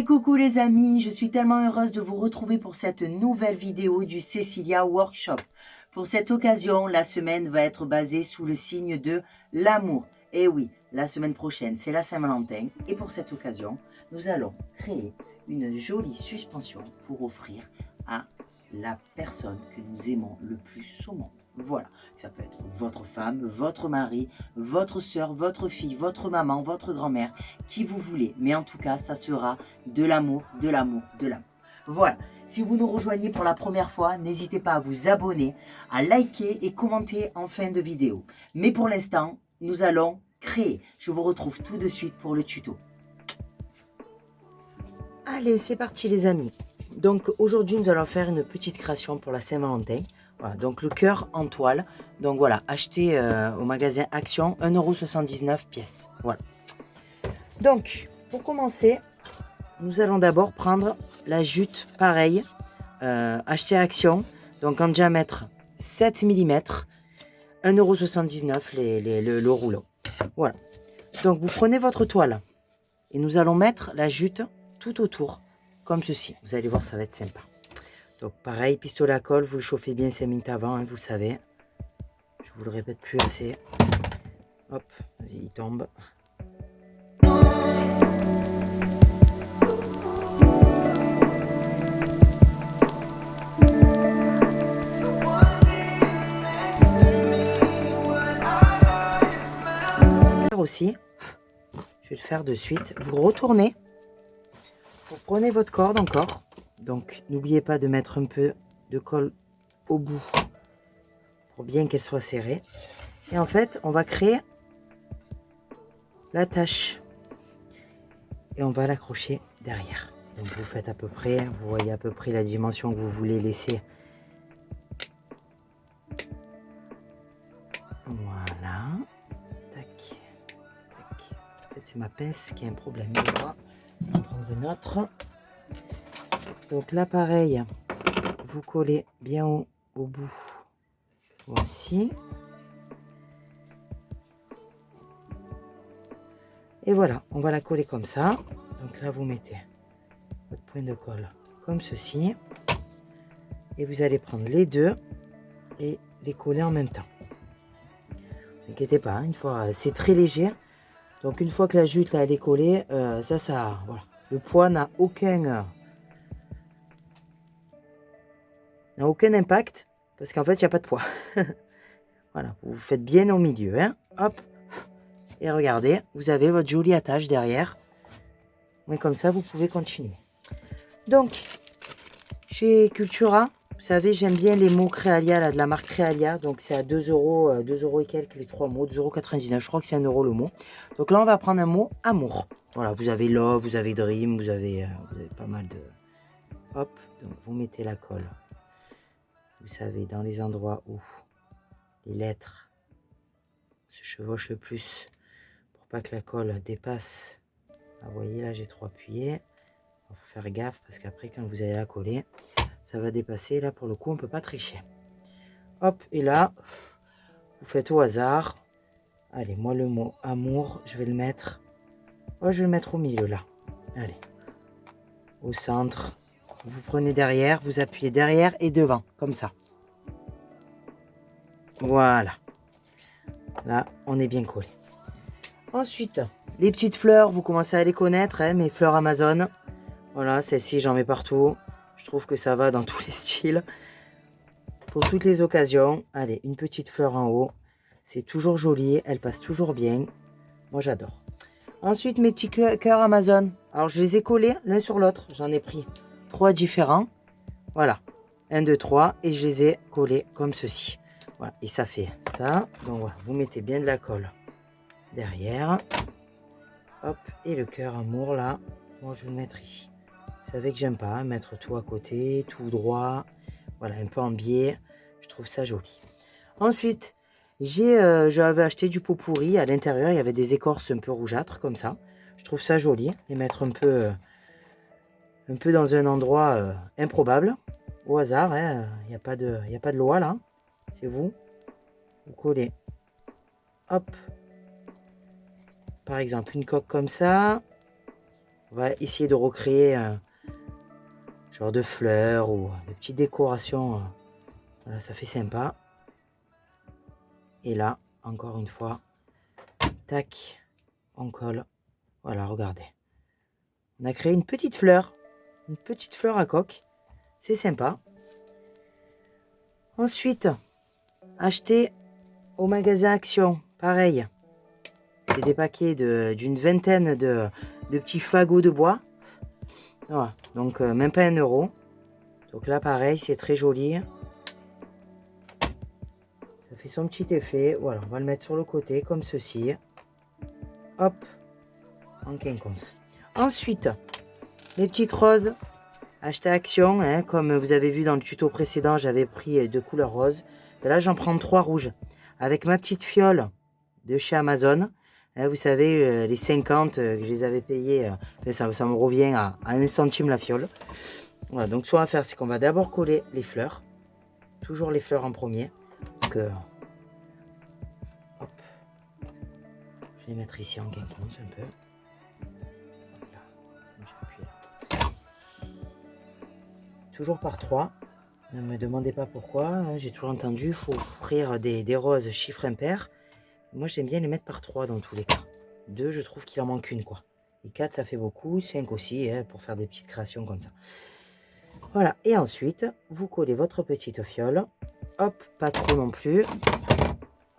coucou les amis, je suis tellement heureuse de vous retrouver pour cette nouvelle vidéo du Cecilia Workshop. Pour cette occasion, la semaine va être basée sous le signe de l'amour. Et oui, la semaine prochaine, c'est la Saint-Valentin. Et pour cette occasion, nous allons créer une jolie suspension pour offrir à la personne que nous aimons le plus au monde. Voilà, ça peut être votre femme, votre mari, votre soeur, votre fille, votre maman, votre grand-mère, qui vous voulez. Mais en tout cas, ça sera de l'amour, de l'amour, de l'amour. Voilà, si vous nous rejoignez pour la première fois, n'hésitez pas à vous abonner, à liker et commenter en fin de vidéo. Mais pour l'instant, nous allons créer. Je vous retrouve tout de suite pour le tuto. Allez, c'est parti les amis. Donc aujourd'hui, nous allons faire une petite création pour la Saint-Valentin. Voilà, donc le cœur en toile. Donc voilà, acheté au magasin Action, 1,79 € pièce. Voilà. Donc, pour commencer, nous allons d'abord prendre la jute pareil, acheté à Action. Donc en diamètre 7 mm, 1,79 € le rouleau. Voilà. Donc vous prenez votre toile et nous allons mettre la jute tout autour, comme ceci. Vous allez voir, ça va être sympa. Donc pareil, pistolet à colle, vous le chauffez bien 5 minutes avant, hein, vous le savez. Je vous le répète plus assez. Hop, vas-y, il tombe. Aussi, je vais le faire de suite. Vous retournez, vous prenez votre corde encore. Donc n'oubliez pas de mettre un peu de colle au bout pour bien qu'elle soit serrée. Et en fait, on va créer l'attache et on va l'accrocher derrière. Donc vous faites à peu près, vous voyez à peu près la dimension que vous voulez laisser. Voilà. Tac, tac. En fait, c'est ma pince qui a un problème. Je vais prendre une autre. Donc là, pareil, vous collez bien au bout. Voici. Et voilà, on va la coller comme ça. Donc là, vous mettez votre point de colle comme ceci. Et vous allez prendre les deux et les coller en même temps. Ne vous inquiétez pas, hein, une fois, c'est très léger. Donc une fois que la jute là, elle est collée, voilà. Le poids n'a aucun impact parce qu'en fait, il n'y a pas de poids. Voilà, vous faites bien au milieu, hein. Hop. Et regardez, vous avez votre jolie attache derrière. Mais comme ça, vous pouvez continuer. Donc, chez Cultura, vous savez, j'aime bien les mots Créalia, là, de la marque Créalia. Donc, c'est à 2 €, 2 € et quelques les trois mots, 2,99 €. Je crois que c'est 1 € le mot. Donc là, on va prendre un mot amour. Voilà, vous avez love, vous avez dream, vous avez pas mal de... Hop, donc vous mettez la colle. Vous savez, dans les endroits où les lettres se chevauchent le plus, pour pas que la colle dépasse. Vous voyez, là, j'ai trop appuyé. Il faut faire gaffe parce qu'après, quand vous allez la coller, ça va dépasser. Là, pour le coup, on ne peut pas tricher. Hop, et là, vous faites au hasard. Allez, moi, le mot amour, je vais le mettre... Oh, je vais le mettre au milieu, là. Allez. Au centre. Vous prenez derrière, vous appuyez derrière et devant, comme ça. Voilà. Là, on est bien collé. Ensuite, les petites fleurs, vous commencez à les connaître, hein, mes fleurs Amazon. Voilà, celle-ci, j'en mets partout. Je trouve que ça va dans tous les styles. Pour toutes les occasions. Allez, une petite fleur en haut. C'est toujours joli, elle passe toujours bien. Moi, j'adore. Ensuite, mes petits cœurs Amazon. Alors, je les ai collés l'un sur l'autre. J'en ai pris 3 différents. Voilà. 1, 2, 3. Et je les ai collés comme ceci. Voilà. Et ça fait ça. Donc, voilà. Vous mettez bien de la colle derrière. Hop. Et le cœur amour, là. Moi, je vais le mettre ici. Vous savez que j'aime pas hein, mettre tout à côté, tout droit. Voilà, un peu en biais. Je trouve ça joli. Ensuite, j'avais acheté du pot pourri. À l'intérieur, il y avait des écorces un peu rougeâtres, comme ça. Je trouve ça joli. Les mettre un peu dans un endroit improbable. Au hasard, hein. Il n'y a pas de loi, là. C'est vous. Vous collez. Hop. Par exemple, une coque comme ça. On va essayer de recréer genre de fleurs ou de petites décorations. Voilà, ça fait sympa. Et là, encore une fois, tac, on colle. Voilà, regardez. On a créé une petite fleur à coque. C'est sympa. Ensuite, acheter au magasin Action, pareil. C'est des paquets d'une vingtaine de petits fagots de bois. Voilà, donc même pas 1 euro. Donc là, pareil, c'est très joli. Ça fait son petit effet. Voilà, on va le mettre sur le côté, comme ceci. Hop, en quinconce. Ensuite, les petites roses, achetées à Action. Hein, comme vous avez vu dans le tuto précédent, j'avais pris 2 couleurs roses. Et là, j'en prends 3 rouges. Avec ma petite fiole de chez Amazon. Hein, vous savez, les 50 que je les avais payés, ça me revient à 1 centime la fiole. Voilà, donc ce qu'on va faire, c'est qu'on va d'abord coller les fleurs. Toujours les fleurs en premier. Donc, hop. Je vais les mettre ici en quinconce un peu. Hop là. J'appuie là. Toujours par 3. Ne me demandez pas pourquoi. Hein, j'ai toujours entendu, il faut offrir des roses chiffres impairs. Moi, j'aime bien les mettre par 3 dans tous les cas. 2, je trouve qu'il en manque une, quoi. Et 4, ça fait beaucoup. 5 aussi, hein, pour faire des petites créations comme ça. Voilà. Et ensuite, vous collez votre petite fiole. Hop, pas trop non plus.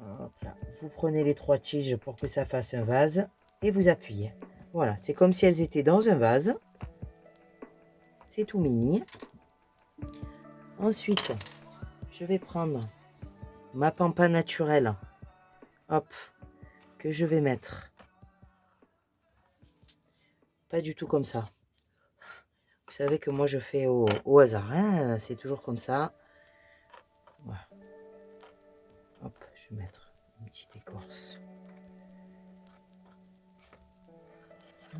Hop là. Vous prenez les 3 tiges pour que ça fasse un vase. Et vous appuyez. Voilà. C'est comme si elles étaient dans un vase. C'est tout mini. Ensuite, je vais prendre ma pampa naturelle. Hop. Que je vais mettre. Pas du tout comme ça. Vous savez que moi je fais au hasard, hein, c'est toujours comme ça. Voilà. Hop, je vais mettre une petite écorce.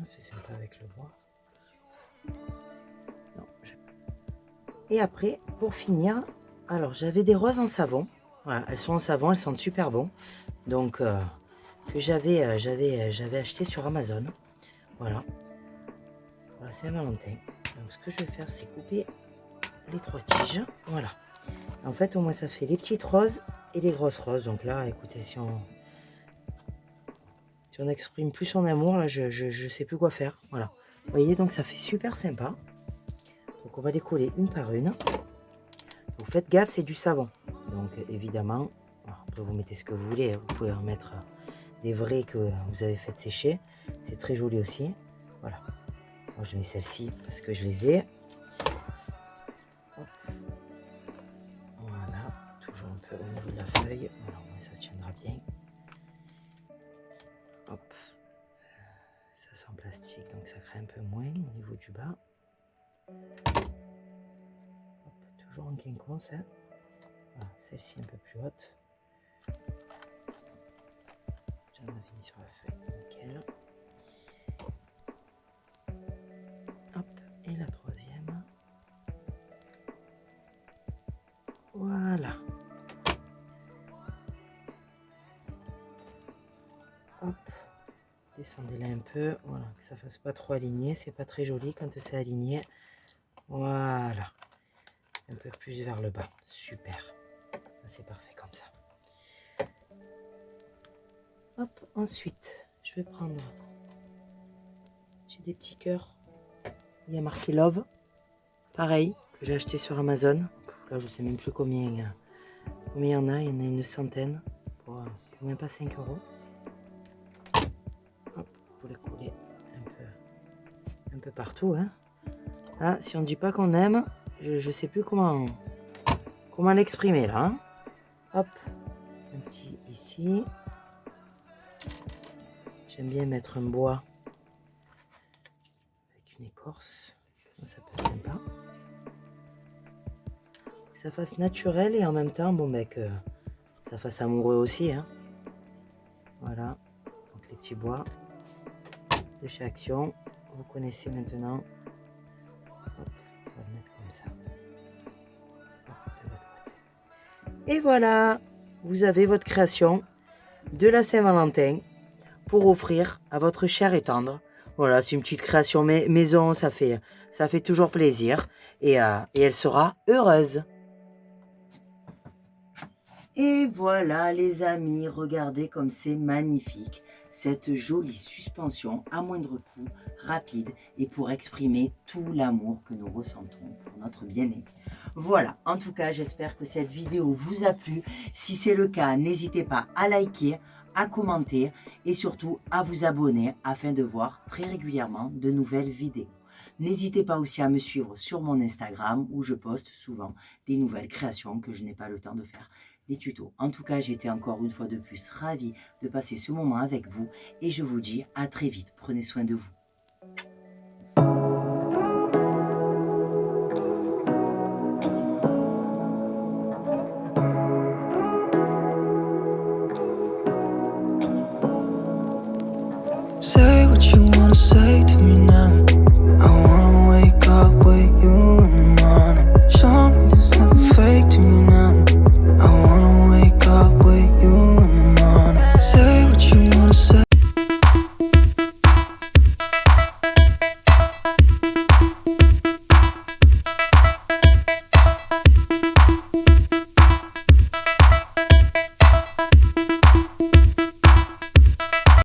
C'est sympa avec le bois. Non, Et après, pour finir, alors j'avais des roses en savon. Voilà, elles sont en savon, elles sentent super bon. Donc, que j'avais acheté sur Amazon. Voilà. Pour la Saint-Valentin. Donc, ce que je vais faire, c'est couper les 3 tiges. Voilà. En fait, au moins, ça fait les petites roses et les grosses roses. Donc là, écoutez, si on exprime plus son amour, là, je sais plus quoi faire. Voilà. Vous voyez, donc ça fait super sympa. Donc, on va les coller une par une. Vous faites gaffe, c'est du savon. Donc, évidemment, après, vous mettez ce que vous voulez. Vous pouvez en mettre des vrais que vous avez fait sécher. C'est très joli aussi. Voilà. Moi, je mets celle-ci parce que je les ai. Hop. Voilà. Toujours un peu au niveau de la feuille. Voilà, ça tiendra bien. Hop. Ça c'est en plastique, donc ça crée un peu moins au niveau du bas. Hop, toujours en quinconce. Hein. Voilà, celle-ci un peu plus haute. J'en avais mis sur la feuille, nickel. Hop, et la troisième. Voilà. Hop. Descendez-la un peu, voilà, que ça fasse pas trop aligné, c'est pas très joli quand c'est aligné. Voilà. Un peu plus vers le bas, super. C'est parfait comme ça. Hop, ensuite, je vais prendre, j'ai des petits cœurs, il y a marqué Love, pareil, que j'ai acheté sur Amazon. Là, je sais même plus combien il y en a une centaine, pour même pas 5 euros. Hop, vous les coller un peu partout. Hein. Là, si on ne dit pas qu'on aime, je sais plus comment l'exprimer là. Hein. Hop, un petit ici. J'aime bien mettre un bois avec une écorce. Ça peut être sympa. Que ça fasse naturel et en même temps, bon, ben, que ça fasse amoureux aussi. Hein. Voilà. Donc les petits bois de chez Action. Vous connaissez maintenant. Hop, on va le mettre comme ça. Hop, de l'autre côté. Et voilà, vous avez votre création de la Saint-Valentin pour offrir à votre cher et tendre. Voilà, c'est une petite création maison, ça fait toujours plaisir. Et elle sera heureuse. Et voilà les amis, regardez comme c'est magnifique. Cette jolie suspension à moindre coût, rapide et pour exprimer tout l'amour que nous ressentons pour notre bien-aimé. Voilà, en tout cas, j'espère que cette vidéo vous a plu. Si c'est le cas, n'hésitez pas à liker, à commenter et surtout à vous abonner afin de voir très régulièrement de nouvelles vidéos. N'hésitez pas aussi à me suivre sur mon Instagram où je poste souvent des nouvelles créations que je n'ai pas le temps de faire. Des tutos. En tout cas, j'étais encore une fois de plus ravie de passer ce moment avec vous et je vous dis à très vite. Prenez soin de vous.